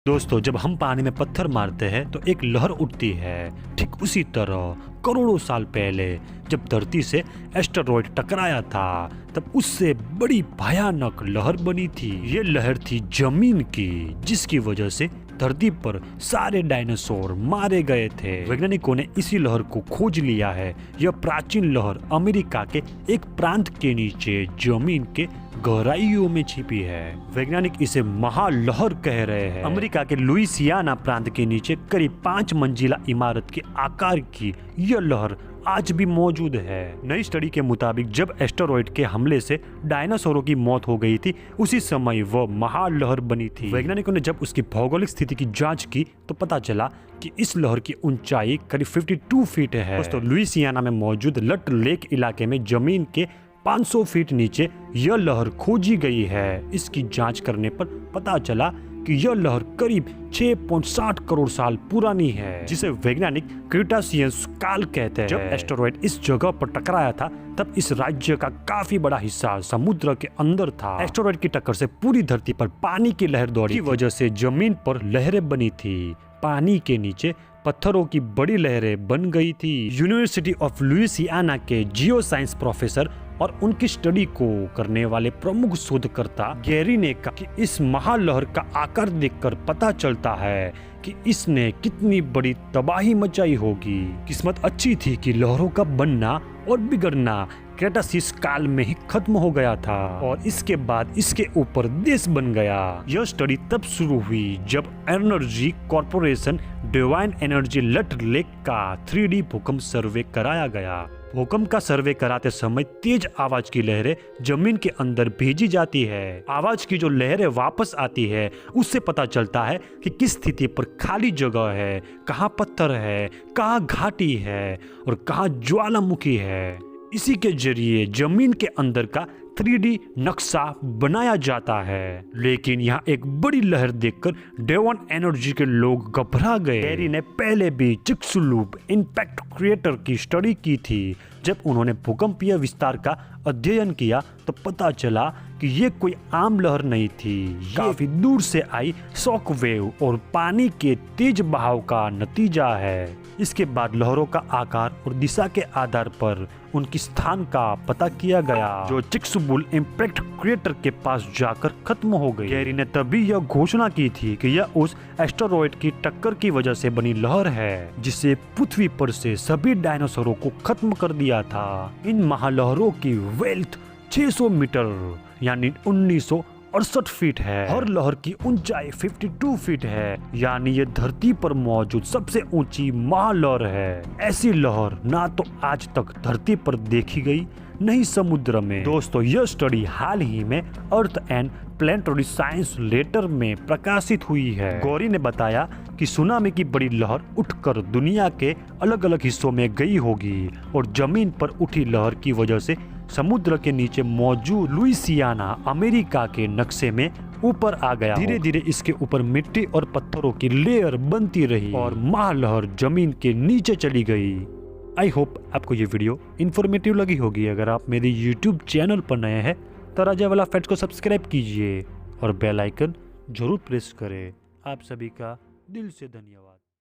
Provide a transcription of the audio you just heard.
दोस्तों, जब हम पानी में पत्थर मारते हैं तो एक लहर उठती है। ठीक उसी तरह करोड़ों साल पहले जब धरती से एस्टेरॉयड टकराया था, तब उससे बड़ी भयानक लहर बनी थी। ये लहर थी जमीन की, जिसकी वजह से धरती पर सारे डायनासोर मारे गए थे। वैज्ञानिकों ने इसी लहर को खोज लिया है। यह प्राचीन लहर अमेरिका के एक प्रांत के नीचे जमीन के गहराइयों में छिपी है। वैज्ञानिक इसे महालहर कह रहे हैं। अमेरिका के लुइसियाना प्रांत के नीचे करीब 5 मंजिला इमारत के आकार की यह लहर आज भी मौजूद है। नई स्टडी के मुताबिक जब एस्टेरॉयड के हमले से डायनासोरों की मौत हो गई थी, उसी समय वह महालहर बनी थी। वैज्ञानिकों ने जब उसकी भौगोलिक स्थिति की जांच की तो पता चला कि इस लहर की ऊंचाई करीब 52 फीट है। दोस्तों, लुइसियाना में मौजूद लट लेक इलाके में जमीन के 500 फीट नीचे यह लहर खोजी गई है। इसकी जांच करने पर पता चला कि यह लहर करीब 6.60 करोड़ साल पुरानी है, जिसे वैज्ञानिक क्रीटासियस काल कहते हैं। जब एस्टेरॉयड इस जगह पर टकराया था, तब इस राज्य का काफी बड़ा हिस्सा समुद्र के अंदर था। एस्टेरॉयड की टक्कर से पूरी धरती पर पानी की लहर दौड़ी, की वजह से जमीन पर लहरें बनी थी। पानी के नीचे पत्थरों की बड़ी लहरें बन गई थी। यूनिवर्सिटी ऑफ लुइसियाना के जियो साइंस प्रोफेसर और उनकी स्टडी को करने वाले प्रमुख शोधकर्ता गैरी ने कहा कि इस महालहर का आकार देखकर पता चलता है कि इसने कितनी बड़ी तबाही मचाई होगी। किस्मत अच्छी थी कि लहरों का बनना और बिगड़ना क्रेटासिस काल में ही खत्म हो गया था और इसके बाद इसके ऊपर देश बन गया। यह स्टडी तब शुरू हुई जब एनर्जी कॉर्पोरेशन डिवाइन एनर्जी लट लेक का 3D भूकंप सर्वे कराया गया। भूकंप का सर्वे कराते समय तेज आवाज की लहरें जमीन के अंदर भेजी जाती है। आवाज की जो लहरें वापस आती है, उससे पता चलता है कि किस स्थिति पर खाली जगह है, कहाँ पत्थर है, कहाँ घाटी है और कहाँ ज्वालामुखी है। इसी के जरिए जमीन के अंदर का 3D नक्शा बनाया जाता है। लेकिन यहाँ एक बड़ी लहर देखकर डेवन एनर्जी के लोग घबरा गए। गैरी ने पहले भी चिक्सुलूप इम्पैक्ट क्रिएटर की स्टडी की थी। जब उन्होंने भूकंपीय विस्तार का अध्ययन किया तो पता चला कि ये कोई आम लहर नहीं थी, काफी दूर से आई शॉक वेव और पानी के तेज बहाव का नतीजा है। इसके बाद लहरों का आकार और दिशा के आधार पर उनकी स्थान का पता किया गया, जो चिक्सुलूप इम्पैक्ट क्रिएटर के पास जाकर खत्म हो गई। गैरी ने तभी यह घोषणा की थी कि यह उस एस्टेरॉयड की टक्कर की वजह से बनी लहर है, जिससे पृथ्वी पर से सभी डायनासोरों को खत्म कर दिया था। इन महालहरों की वेल्थ 600 मीटर यानी 1968 फीट है। हर लहर की ऊंचाई 52 फीट है, यानी ये धरती पर मौजूद सबसे ऊंची महालहर है। ऐसी लहर ना तो आज तक धरती पर देखी गई, नहीं समुद्र में। दोस्तों, यह स्टडी हाल ही में earth and planetary science letter में प्रकाशित हुई है। गौरी ने बताया कि सुनामी की बड़ी लहर उठकर दुनिया के अलग अलग हिस्सों में गई होगी और जमीन पर उठी लहर की वजह से समुद्र के नीचे मौजूद लुइसियाना अमेरिका के नक्शे में ऊपर आ गया। धीरे धीरे इसके ऊपर मिट्टी और पत्थरों की लेयर बनती रही और महालहर जमीन के नीचे चली गई। आई होप आपको ये वीडियो इन्फॉर्मेटिव लगी होगी। अगर आप मेरे YouTube चैनल पर नए हैं तो राजा वाला फैक्ट्स को सब्सक्राइब कीजिए और बेल आइकन जरूर प्रेस करें। आप सभी का दिल से धन्यवाद।